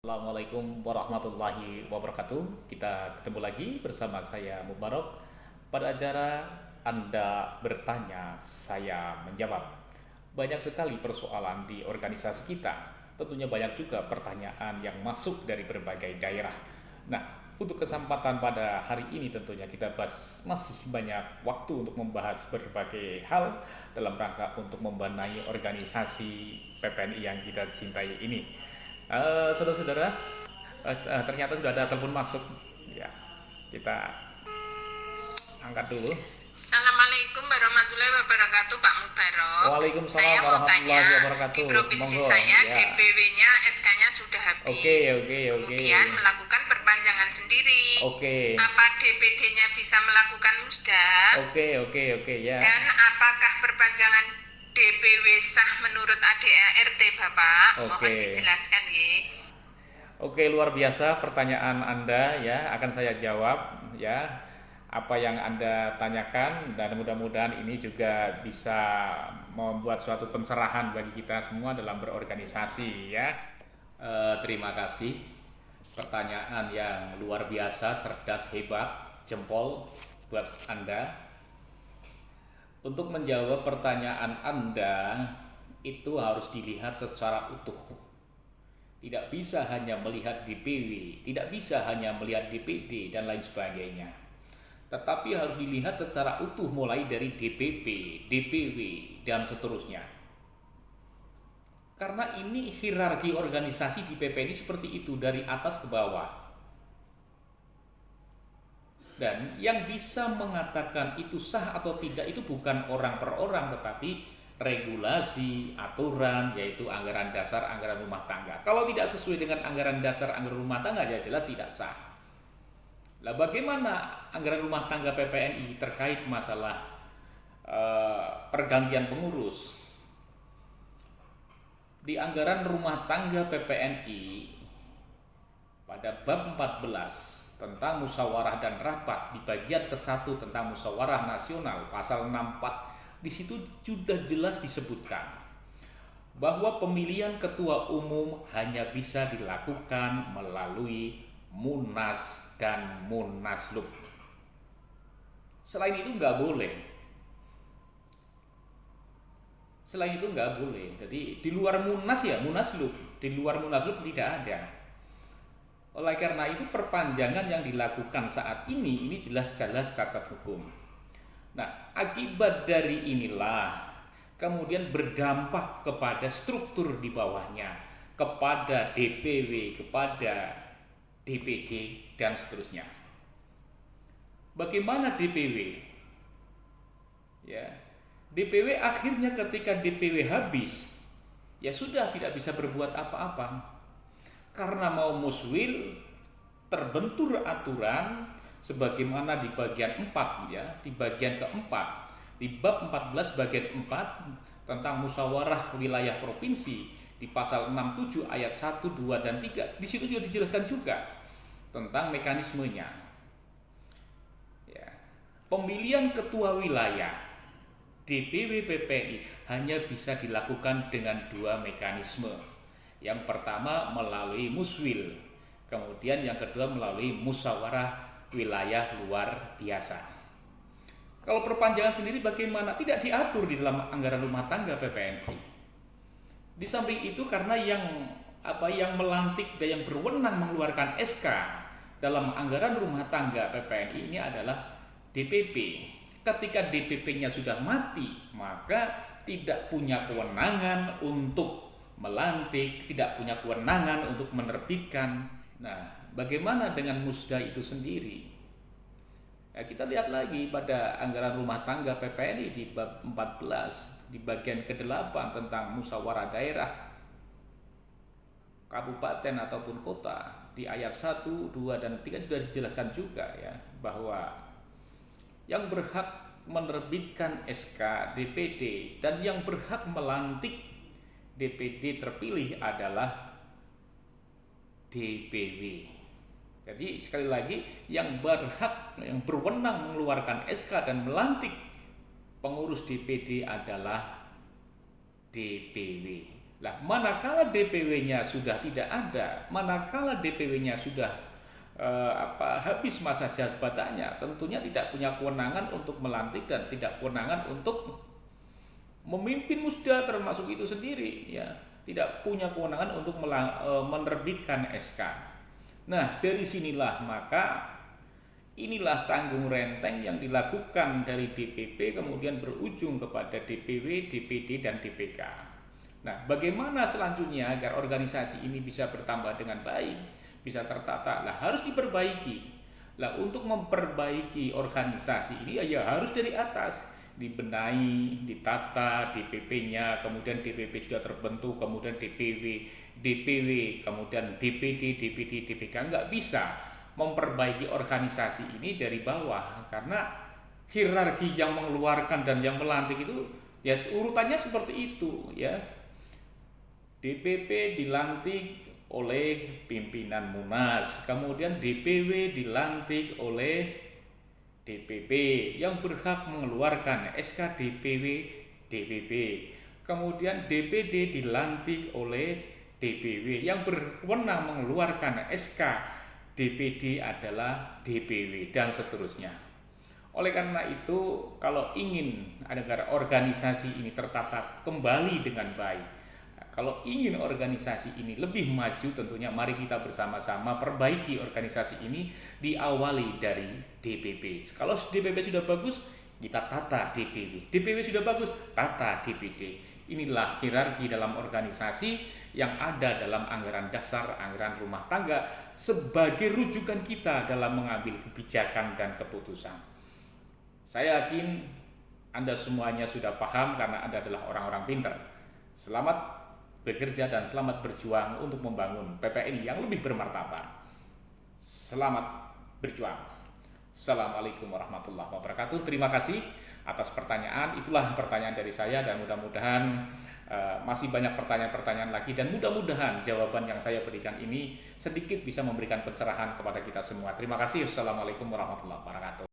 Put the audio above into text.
Assalamualaikum warahmatullahi wabarakatuh. Kita ketemu lagi bersama saya Mubarok pada acara Anda bertanya, saya menjawab. Banyak sekali persoalan di organisasi kita. Tentunya banyak juga pertanyaan yang masuk dari berbagai daerah. Nah, untuk kesempatan pada hari ini tentunya kita masih banyak waktu untuk membahas berbagai hal dalam rangka untuk membenahi organisasi PPNI yang kita cintai ini. Saudara-saudara, ternyata sudah ada telepon masuk. Ya, kita angkat dulu. Assalamualaikum warahmatullahi wabarakatuh, Pak Mubarok. Waalaikumsalam Saya mau tanya, warahmatullahi di wabarakatuh. provinsi Monggo, saya ya. DPW-nya SK-nya sudah Oke, habis. oke, oke. Kemudian melakukan perpanjangan sendiri. Oke. Apa DPD-nya bisa melakukan musda? Oke, ya. Dan apakah perpanjangan DPW sah menurut ADART, Bapak? Mohon Oke. dijelaskan, ya. Oke, luar biasa pertanyaan Anda ya, akan saya jawab ya. Apa yang Anda tanyakan, dan mudah-mudahan ini juga bisa membuat suatu pencerahan bagi kita semua dalam berorganisasi ya. Terima kasih. Pertanyaan yang luar biasa, cerdas, hebat, jempol buat Anda. Untuk menjawab pertanyaan Anda, itu harus dilihat secara utuh. Tidak bisa hanya melihat DPW, tidak bisa hanya melihat DPD dan lain sebagainya. Tetapi harus dilihat secara utuh mulai dari DPP, DPW, dan seterusnya. Karena ini hierarki organisasi di PPNI seperti itu, dari atas ke bawah. Dan yang bisa mengatakan itu sah atau tidak itu bukan orang per orang, tetapi regulasi, aturan, yaitu anggaran dasar, anggaran rumah tangga. Kalau tidak sesuai dengan anggaran dasar, anggaran rumah tangga, ya jelas tidak sah. Lah bagaimana anggaran rumah tangga PPNI terkait masalah pergantian pengurus? Di anggaran rumah tangga PPNI pada bab 14 tentang musyawarah dan rapat, di bagian ke-1 tentang musyawarah nasional pasal 64, di situ sudah jelas disebutkan bahwa pemilihan ketua umum hanya bisa dilakukan melalui Munas dan Munaslup. Selain itu nggak boleh. Jadi di luar Munas ya Munaslup, di luar Munaslup tidak ada. Oleh karena itu perpanjangan yang dilakukan saat ini jelas-jelas cacat hukum. Nah, akibat dari inilah kemudian berdampak kepada struktur di bawahnya, kepada DPW, kepada DPD, dan seterusnya. Bagaimana DPW? Ya, DPW akhirnya ketika DPW habis, ya sudah tidak bisa berbuat apa-apa. Karena mau muswil, terbentur aturan sebagaimana di bagian 4 ya, di bagian keempat, di bab 14 bagian 4 tentang musyawarah wilayah provinsi di pasal 67 ayat 1, 2, dan 3. Di situ juga dijelaskan juga tentang mekanismenya. Ya. Pemilihan ketua wilayah DPW PPNI hanya bisa dilakukan dengan 2 mekanisme. Yang pertama melalui muswil, kemudian yang kedua melalui musyawarah wilayah luar biasa. Kalau perpanjangan sendiri bagaimana? Tidak diatur di dalam anggaran rumah tangga PPNI. Di samping itu karena yang melantik dan yang berwenang mengeluarkan SK dalam anggaran rumah tangga PPNI ini adalah DPP. Ketika DPP-nya sudah mati, maka tidak punya kewenangan untuk melantik, tidak punya kewenangan untuk menerbitkan. Nah, bagaimana dengan musda itu sendiri? Ya, kita lihat lagi pada anggaran rumah tangga PPNI di bab 14 di bagian ke-8 tentang musyawarah daerah kabupaten ataupun kota, di ayat 1, 2, dan 3 sudah dijelaskan juga ya bahwa yang berhak menerbitkan SK DPD dan yang berhak melantik DPD terpilih adalah DPW. Jadi sekali lagi yang berwenang mengeluarkan SK dan melantik pengurus DPD adalah DPW. Lah, manakala DPW-nya sudah tidak ada, manakala DPW-nya sudah habis masa jabatannya, tentunya tidak punya kewenangan untuk melantik dan tidak kewenangan untuk memimpin musda termasuk itu sendiri, ya. Tidak punya kewenangan untuk menerbitkan SK. Nah, dari sinilah maka inilah tanggung renteng yang dilakukan dari DPP kemudian berujung kepada DPW, DPD, dan DPK. Nah, bagaimana selanjutnya agar organisasi ini bisa bertambah dengan baik, bisa tertata? Lah, harus diperbaiki. Lah, untuk memperbaiki organisasi ini ya harus dari atas, dibenahi, ditata DPP-nya, kemudian DPP sudah terbentuk, kemudian DPW, kemudian DPD, DPD, DPK. Nggak bisa memperbaiki organisasi ini dari bawah, karena hierarki yang mengeluarkan dan yang melantik itu ya urutannya seperti itu, ya. DPP dilantik oleh pimpinan Munas, kemudian DPW dilantik oleh DPP yang berhak mengeluarkan SK DPW DPP, kemudian DPD dilantik oleh DPW yang berwenang mengeluarkan SK DPD adalah DPW, dan seterusnya. Oleh karena itu, kalau ingin agar organisasi ini tertata kembali dengan baik, kalau ingin organisasi ini lebih maju, tentunya mari kita bersama-sama perbaiki organisasi ini, diawali dari DPP. Kalau DPP sudah bagus, kita tata DPW. DPW sudah bagus, tata DPD. Inilah hierarki dalam organisasi yang ada dalam anggaran dasar, anggaran rumah tangga, sebagai rujukan kita dalam mengambil kebijakan dan keputusan. Saya yakin Anda semuanya sudah paham karena Anda adalah orang-orang pintar. Selamat bekerja dan selamat berjuang untuk membangun PPNI yang lebih bermartabat. Selamat berjuang. Assalamualaikum warahmatullahi wabarakatuh. Terima kasih atas pertanyaan. Itulah pertanyaan dari saya, dan mudah-mudahan masih banyak pertanyaan-pertanyaan lagi, dan mudah-mudahan jawaban yang saya berikan ini sedikit bisa memberikan pencerahan kepada kita semua. Terima kasih. Wassalamualaikum warahmatullahi wabarakatuh.